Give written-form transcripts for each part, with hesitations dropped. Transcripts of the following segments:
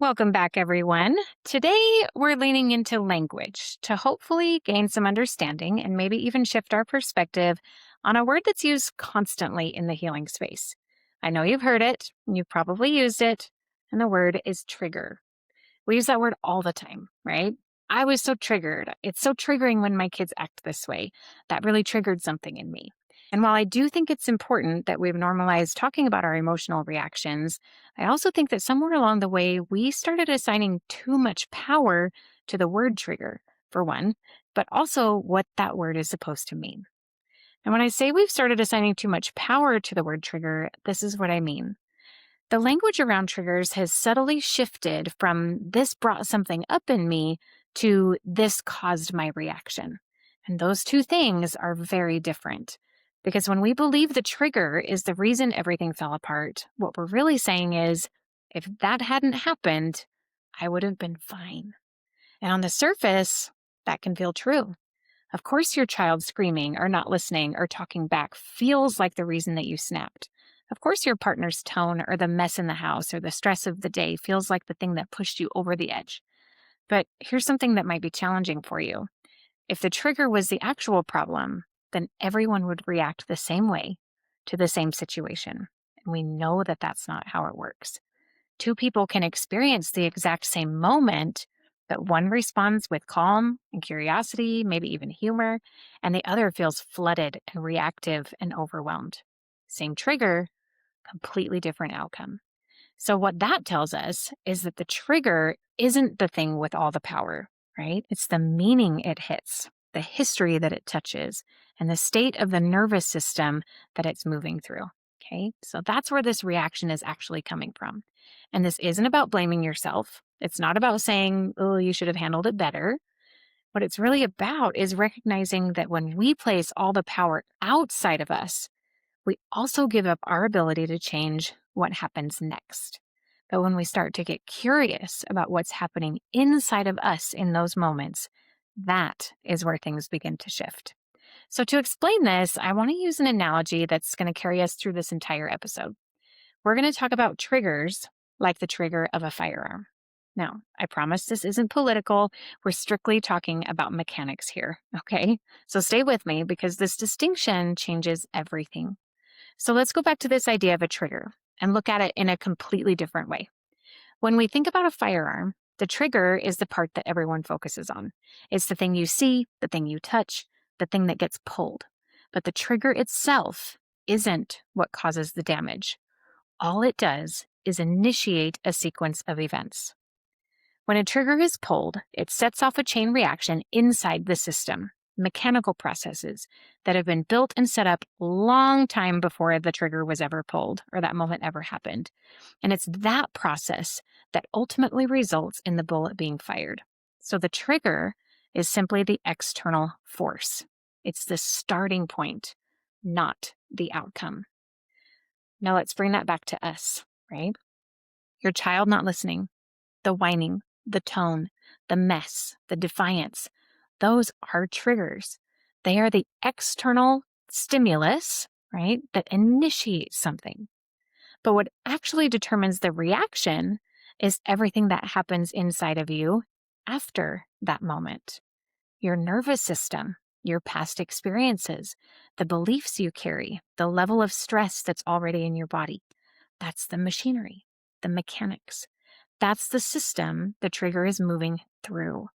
Welcome back, everyone. Today, we're leaning into language to hopefully gain some understanding and maybe even shift our perspective on a word that's used constantly in the healing space. I know you've heard it, you've probably used it, and the word is trigger. We use that word all the time, right? I was so triggered. It's so triggering when my kids act this way. That really triggered something in me. And while I do think it's important that we've normalized talking about our emotional reactions, I also think that somewhere along the way, we started assigning too much power to the word trigger, for one, but also what that word is supposed to mean. And when I say we've started assigning too much power to the word trigger, this is what I mean. The language around triggers has subtly shifted from this brought something up in me to this caused my reaction. And those two things are very different. Because when we believe the trigger is the reason everything fell apart, what we're really saying is, if that hadn't happened, I would have been fine. And on the surface, that can feel true. Of course, your child screaming or not listening or talking back feels like the reason that you snapped. Of course, your partner's tone or the mess in the house or the stress of the day feels like the thing that pushed you over the edge. But here's something that might be challenging for you. If the trigger was the actual problem, then everyone would react the same way to the same situation. And we know that that's not how it works. Two people can experience the exact same moment, but one responds with calm and curiosity, maybe even humor, and the other feels flooded and reactive and overwhelmed. Same trigger, completely different outcome. So, what that tells us is that the trigger isn't the thing with all the power, right? It's the meaning it hits, the history that it touches, and the state of the nervous system that it's moving through. Okay, so that's where this reaction is actually coming from. And this isn't about blaming yourself. It's not about saying, oh, you should have handled it better. What it's really about is recognizing that when we place all the power outside of us, we also give up our ability to change what happens next. But when we start to get curious about what's happening inside of us in those moments, that is where things begin to shift. So, to explain this, I want to use an analogy that's going to carry us through this entire episode. We're going to talk about triggers like the trigger of a firearm. Now, I promise this isn't political. We're strictly talking about mechanics here, okay? So stay with me because this distinction changes everything. So let's go back to this idea of a trigger and look at it in a completely different way. When we think about a firearm, the trigger is the part that everyone focuses on. It's the thing you see, the thing you touch, the thing that gets pulled. But the trigger itself isn't what causes the damage. All it does is initiate a sequence of events. When a trigger is pulled, it sets off a chain reaction inside the system, mechanical processes that have been built and set up long time before the trigger was ever pulled or that moment ever happened. And it's that process that ultimately results in the bullet being fired. So the trigger is simply the external force. It's the starting point, not the outcome. Now let's bring that back to us, right? Your child not listening, the whining, the tone, the mess, the defiance, those are triggers. They are the external stimulus, right, that initiates something. But what actually determines the reaction is everything that happens inside of you after that moment. Your nervous system, your past experiences, the beliefs you carry, the level of stress that's already in your body. That's the machinery, the mechanics. That's the system the trigger is moving through.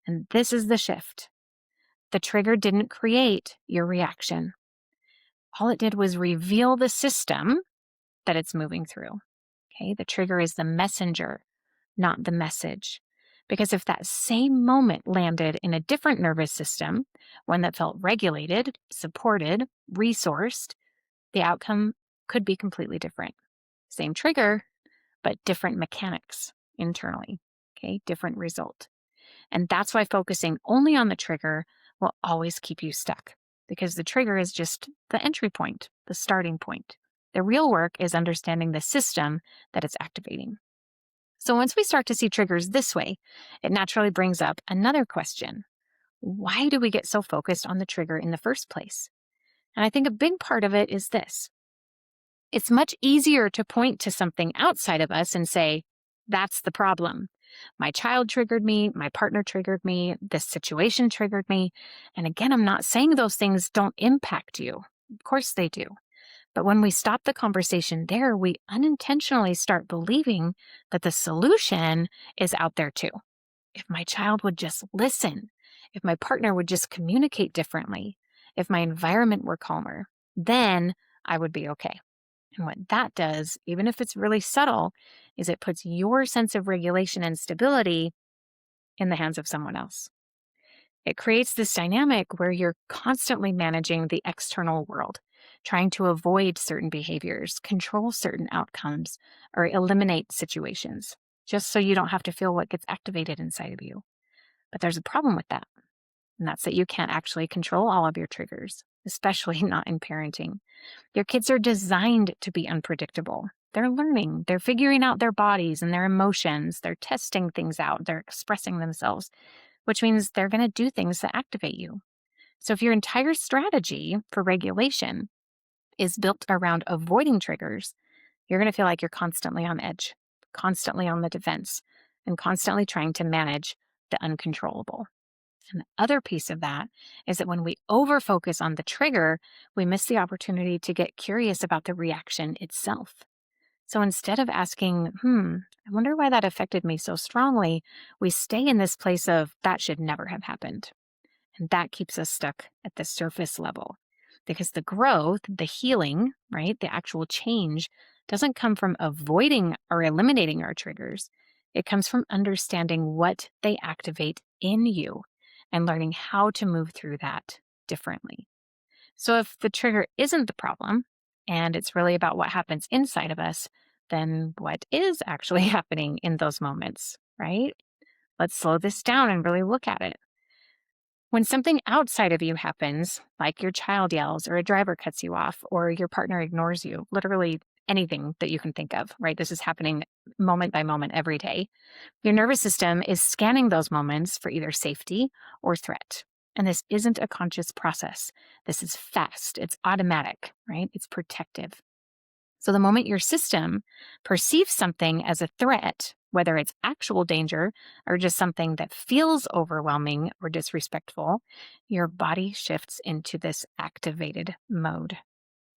And this is the shift. The trigger didn't create your reaction. All it did was reveal the system that it's moving through. Okay, the trigger is the messenger, not the message. Because if that same moment landed in a different nervous system, one that felt regulated, supported, resourced, the outcome could be completely different. Same trigger, but different mechanics internally. Okay, different result. And that's why focusing only on the trigger will always keep you stuck, because the trigger is just the entry point, the starting point. The real work is understanding the system that it's activating. So once we start to see triggers this way, it naturally brings up another question. Why do we get so focused on the trigger in the first place? And I think a big part of it is this. It's much easier to point to something outside of us and say, That's the problem. My child triggered me, my partner triggered me, this situation triggered me. And again, I'm not saying those things don't impact you. Of course they do. But when we stop the conversation there, we unintentionally start believing that the solution is out there too. If my child would just listen, if my partner would just communicate differently, if my environment were calmer, then I would be okay. And what that does, even if it's really subtle, is it puts your sense of regulation and stability in the hands of someone else. It creates this dynamic where you're constantly managing the external world, trying to avoid certain behaviors, control certain outcomes, or eliminate situations, just so you don't have to feel what gets activated inside of you. But there's a problem with that, and that's that you can't actually control all of your triggers, especially not in parenting. Your kids are designed to be unpredictable. They're learning, they're figuring out their bodies and their emotions, they're testing things out, they're expressing themselves, which means they're going to do things that activate you. So if your entire strategy for regulation is built around avoiding triggers, you're going to feel like you're constantly on edge, constantly on the defense, and constantly trying to manage the uncontrollable. And the other piece of that is that when we overfocus on the trigger, we miss the opportunity to get curious about the reaction itself. So instead of asking, I wonder why that affected me so strongly, we stay in this place of that should never have happened. And that keeps us stuck at the surface level because the growth, the healing, right, the actual change doesn't come from avoiding or eliminating our triggers. It comes from understanding what they activate in you and learning how to move through that differently. So if the trigger isn't the problem and it's really about what happens inside of us, then what is actually happening in those moments, right? Let's slow this down and really look at it. When something outside of you happens, like your child yells or a driver cuts you off or your partner ignores you, literally anything that you can think of, right? This is happening moment by moment every day. Your nervous system is scanning those moments for either safety or threat. And this isn't a conscious process. This is fast, it's automatic, right? It's protective. So the moment your system perceives something as a threat, whether it's actual danger or just something that feels overwhelming or disrespectful, your body shifts into this activated mode.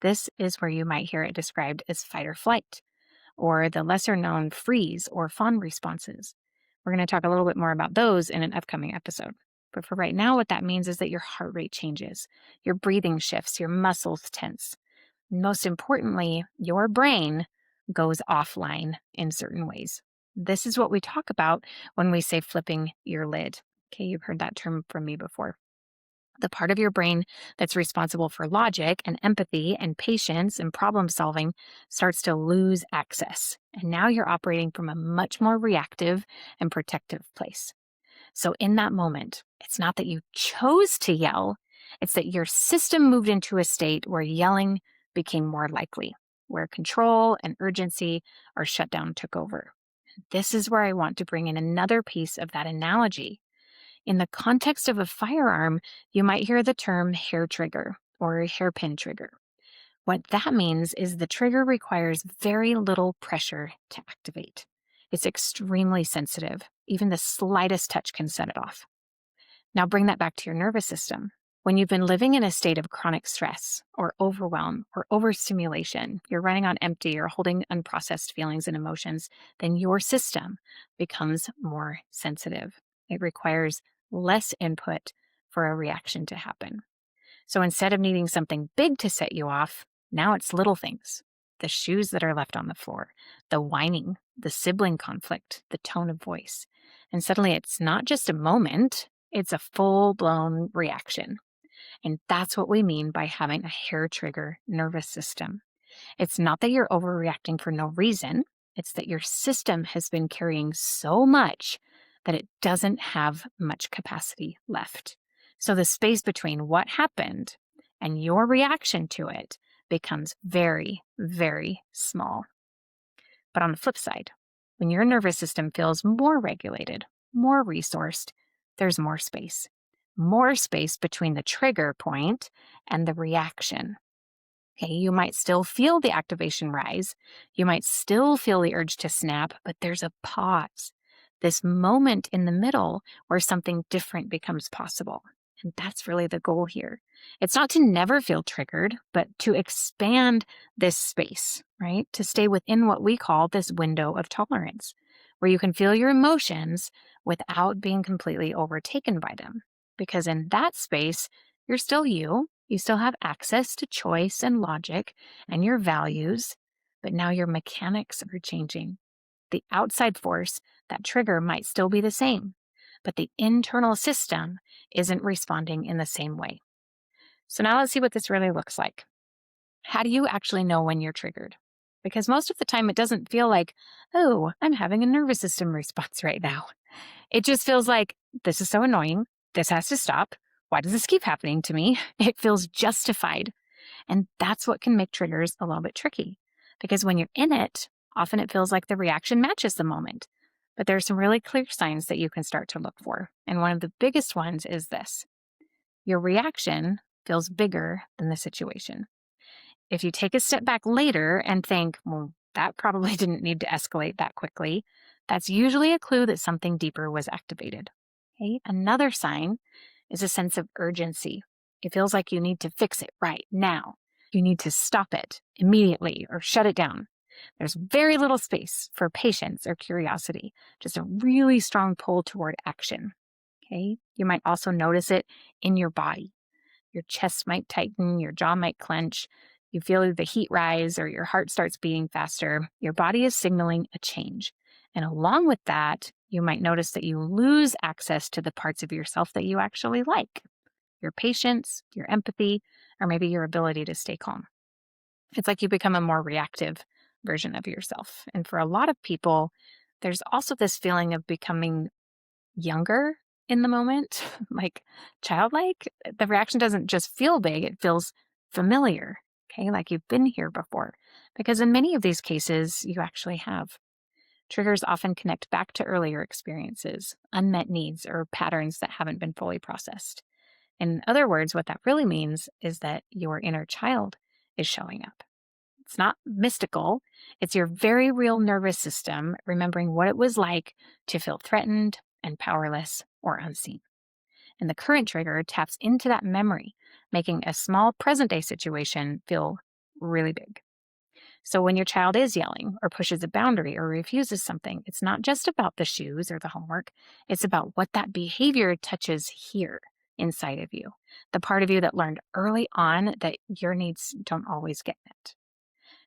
This is where you might hear it described as fight or flight, or the lesser known freeze or fawn responses. We're going to talk a little bit more about those in an upcoming episode. But for right now, what that means is that your heart rate changes, your breathing shifts, your muscles tense. Most importantly, your brain goes offline in certain ways. This is what we talk about when we say flipping your lid. Okay, you've heard that term from me before. The part of your brain that's responsible for logic and empathy and patience and problem solving starts to lose access. And now you're operating from a much more reactive and protective place. So in that moment, it's not that you chose to yell, it's that your system moved into a state where yelling became more likely, where control and urgency or shutdown took over. This is where I want to bring in another piece of that analogy. In the context of a firearm, you might hear the term hair trigger or hairpin trigger. What that means is the trigger requires very little pressure to activate. It's extremely sensitive. Even the slightest touch can set it off. Now bring that back to your nervous system. When you've been living in a state of chronic stress or overwhelm or overstimulation, you're running on empty or holding unprocessed feelings and emotions, then your system becomes more sensitive. It requires less input for a reaction to happen. So instead of needing something big to set you off, now it's little things. The shoes that are left on the floor, the whining, the sibling conflict, the tone of voice. And suddenly it's not just a moment, it's a full-blown reaction. And that's what we mean by having a hair trigger nervous system. It's not that you're overreacting for no reason. It's that your system has been carrying so much that it doesn't have much capacity left. So the space between what happened and your reaction to it becomes very, very small. But on the flip side, when your nervous system feels more regulated, more resourced, there's more space. More space between the trigger point and the reaction. Okay, you might still feel the activation rise. You might still feel the urge to snap, but there's a pause, this moment in the middle where something different becomes possible. And that's really the goal here. It's not to never feel triggered, but to expand this space, right? To stay within what we call this window of tolerance, where you can feel your emotions without being completely overtaken by them. Because in that space, you're still you. You still have access to choice and logic and your values, but now your mechanics are changing. The outside force, that trigger, might still be the same, but the internal system isn't responding in the same way. So now let's see what this really looks like. How do you actually know when you're triggered? Because most of the time it doesn't feel like, oh, I'm having a nervous system response right now. It just feels like, this is so annoying. This has to stop. Why does this keep happening to me? It feels justified. And that's what can make triggers a little bit tricky. Because when you're in it, often it feels like the reaction matches the moment. But there are some really clear signs that you can start to look for. And one of the biggest ones is this: your reaction feels bigger than the situation. If you take a step back later and think, well, that probably didn't need to escalate that quickly, that's usually a clue that something deeper was activated. Okay? Another sign is a sense of urgency. It feels like you need to fix it right now. You need to stop it immediately or shut it down. There's very little space for patience or curiosity, just a really strong pull toward action. Okay? You might also notice it in your body. Your chest might tighten, your jaw might clench. You feel the heat rise or your heart starts beating faster. Your body is signaling a change. And along with that, you might notice that you lose access to the parts of yourself that you actually like: your patience, your empathy, or maybe your ability to stay calm. It's like you become a more reactive version of yourself. And for a lot of people, there's also this feeling of becoming younger in the moment, like childlike. The reaction doesn't just feel big, it feels familiar, okay, like you've been here before. Because in many of these cases, you actually have. Triggers often connect back to earlier experiences, unmet needs, or patterns that haven't been fully processed. In other words, what that really means is that your inner child is showing up. It's not mystical. It's your very real nervous system remembering what it was like to feel threatened and powerless or unseen. And the current trigger taps into that memory, making a small present day situation feel really big. So when your child is yelling or pushes a boundary or refuses something, it's not just about the shoes or the homework. It's about what that behavior touches here inside of you, the part of you that learned early on that your needs don't always get met.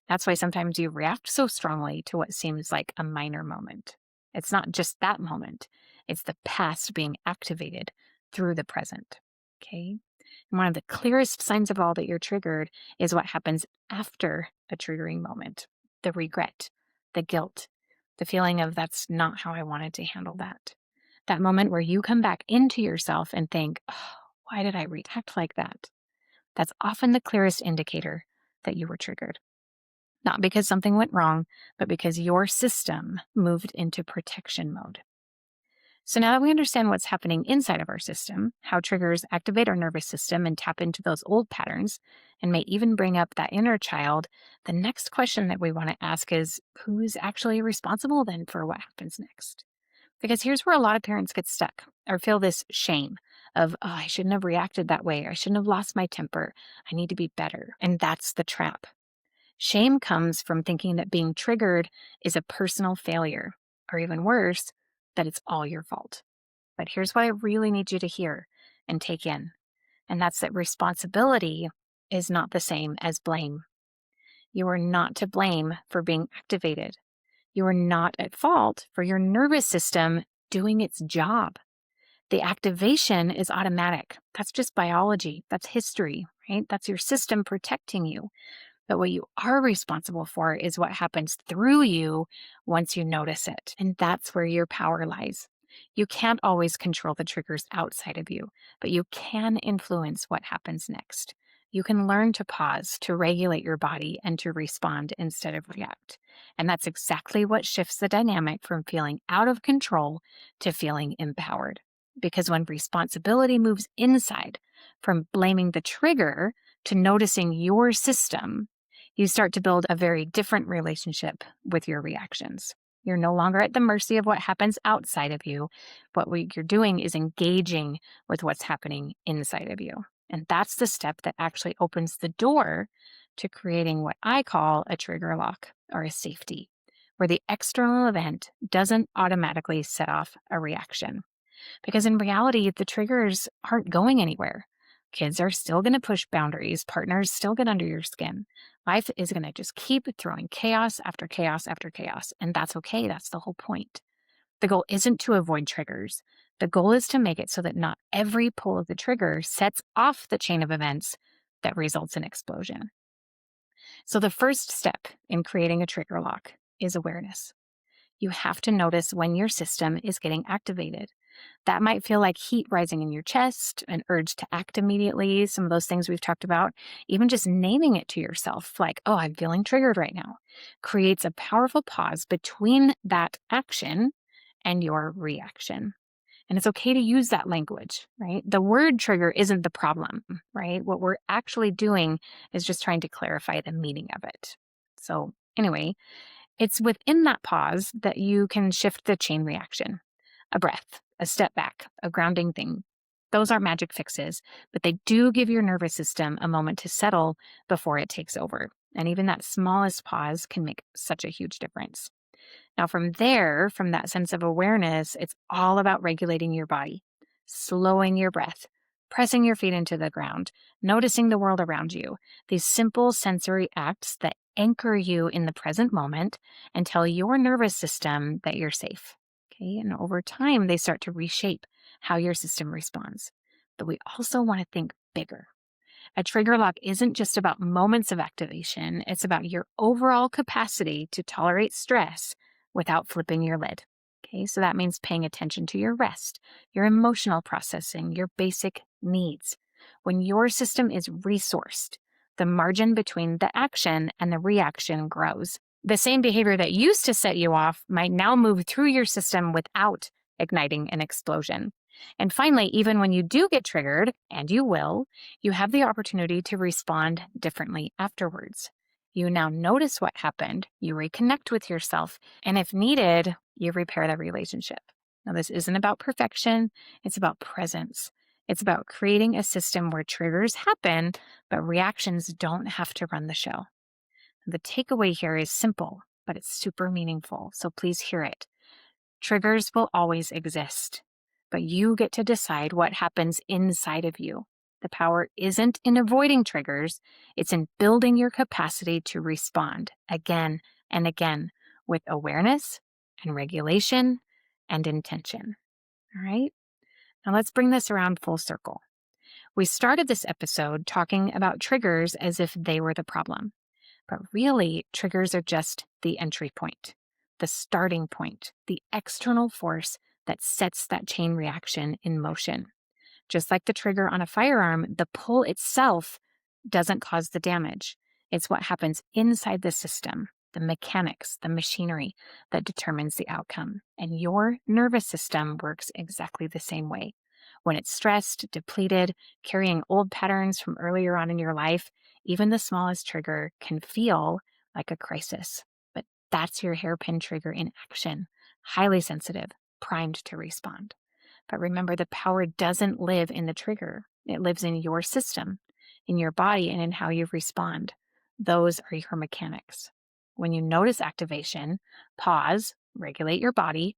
That's why sometimes you react so strongly to what seems like a minor moment. It's not just that moment, it's the past being activated through the present. Okay? And one of the clearest signs of all that you're triggered is what happens after a triggering moment: the regret, the guilt, the feeling of, that's not how I wanted to handle that. That moment where you come back into yourself and think, oh, why did I react like that? That's often the clearest indicator that you were triggered. Not because something went wrong, but because your system moved into protection mode. So now that we understand what's happening inside of our system, how triggers activate our nervous system and tap into those old patterns, and may even bring up that inner child, the next question that we want to ask is, who's actually responsible then for what happens next? Because here's where a lot of parents get stuck or feel this shame of, oh, I shouldn't have reacted that way. I shouldn't have lost my temper. I need to be better. And that's the trap. Shame comes from thinking that being triggered is a personal failure, or even worse, that it's all your fault. But here's what I really need you to hear and take in, and that's that responsibility is not the same as blame. You are not to blame for being activated. You are not at fault for your nervous system doing its job. The activation is automatic. That's just biology. That's history, right? That's your system protecting you. But what you are responsible for is what happens through you once you notice it. And that's where your power lies. You can't always control the triggers outside of you, but you can influence what happens next. You can learn to pause, to regulate your body, and to respond instead of react. And that's exactly what shifts the dynamic from feeling out of control to feeling empowered. Because when responsibility moves inside, from blaming the trigger to noticing your system, you start to build a very different relationship with your reactions. You're no longer at the mercy of what happens outside of you. What you're doing is engaging with what's happening inside of you. And that's the step that actually opens the door to creating what I call a trigger lock or a safety, where the external event doesn't automatically set off a reaction. Because in reality, the triggers aren't going anywhere. Kids are still going to push boundaries, partners still get under your skin. Life is going to just keep throwing chaos after chaos after chaos. And that's okay. That's the whole point. The goal isn't to avoid triggers. The goal is to make it so that not every pull of the trigger sets off the chain of events that results in explosion. So the first step in creating a trigger lock is awareness. You have to notice when your system is getting activated. That might feel like heat rising in your chest, an urge to act immediately, some of those things we've talked about. Even just naming it to yourself, like, oh, I'm feeling triggered right now, creates a powerful pause between that action and your reaction. And it's okay to use that language, right? The word trigger isn't the problem, right? What we're actually doing is just trying to clarify the meaning of it. So, anyway, it's within that pause that you can shift the chain reaction. A breath, a step back, a grounding thing. Those aren't magic fixes, but they do give your nervous system a moment to settle before it takes over. And even that smallest pause can make such a huge difference. Now, from there, from that sense of awareness, it's all about regulating your body, slowing your breath, pressing your feet into the ground, noticing the world around you. These simple sensory acts that anchor you in the present moment and tell your nervous system that you're safe. Okay, and over time, they start to reshape how your system responds. But we also want to think bigger. A trigger lock isn't just about moments of activation, it's about your overall capacity to tolerate stress without flipping your lid. Okay, so that means paying attention to your rest, your emotional processing, your basic needs. When your system is resourced, the margin between the action and the reaction grows. The same behavior that used to set you off might now move through your system without igniting an explosion. And finally, even when you do get triggered, and you will, you have the opportunity to respond differently afterwards. You now notice what happened, you reconnect with yourself, and if needed, you repair the relationship. Now, this isn't about perfection, it's about presence. It's about creating a system where triggers happen, but reactions don't have to run the show. The takeaway here is simple, but it's super meaningful, so please hear it. Triggers will always exist, but you get to decide what happens inside of you. The power isn't in avoiding triggers, it's in building your capacity to respond again and again with awareness and regulation and intention. All right? Now let's bring this around full circle. We started this episode talking about triggers as if they were the problem. But really, triggers are just the entry point, the starting point, the external force that sets that chain reaction in motion. Just like the trigger on a firearm, the pull itself doesn't cause the damage. It's what happens inside the system, the mechanics, the machinery that determines the outcome. And your nervous system works exactly the same way. When it's stressed, depleted, carrying old patterns from earlier on in your life, even the smallest trigger can feel like a crisis. But that's your hairpin trigger in action, highly sensitive, primed to respond. But remember, the power doesn't live in the trigger. It lives in your system, in your body, and in how you respond. Those are your mechanics. When you notice activation, pause, regulate your body,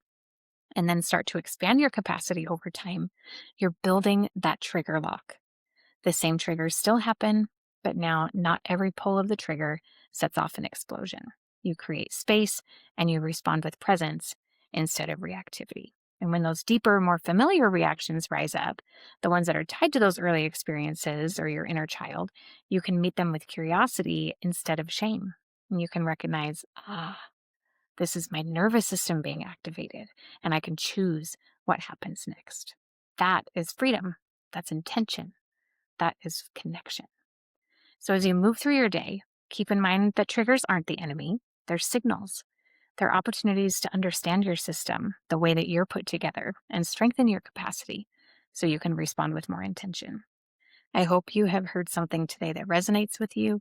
and then start to expand your capacity over time, you're building that trigger lock. The same triggers still happen, but now not every pull of the trigger sets off an explosion. You create space and you respond with presence instead of reactivity. And when those deeper, more familiar reactions rise up, the ones that are tied to those early experiences or your inner child, you can meet them with curiosity instead of shame. And you can recognize, this is my nervous system being activated, and I can choose what happens next. That is freedom. That's intention. That is connection. So as you move through your day, keep in mind that triggers aren't the enemy. They're signals. They're opportunities to understand your system, the way that you're put together, and strengthen your capacity so you can respond with more intention. I hope you have heard something today that resonates with you.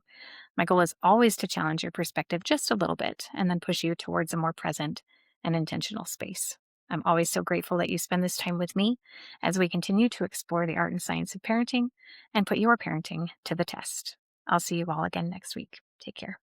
My goal is always to challenge your perspective just a little bit and then push you towards a more present and intentional space. I'm always so grateful that you spend this time with me as we continue to explore the art and science of parenting and put your parenting to the test. I'll see you all again next week. Take care.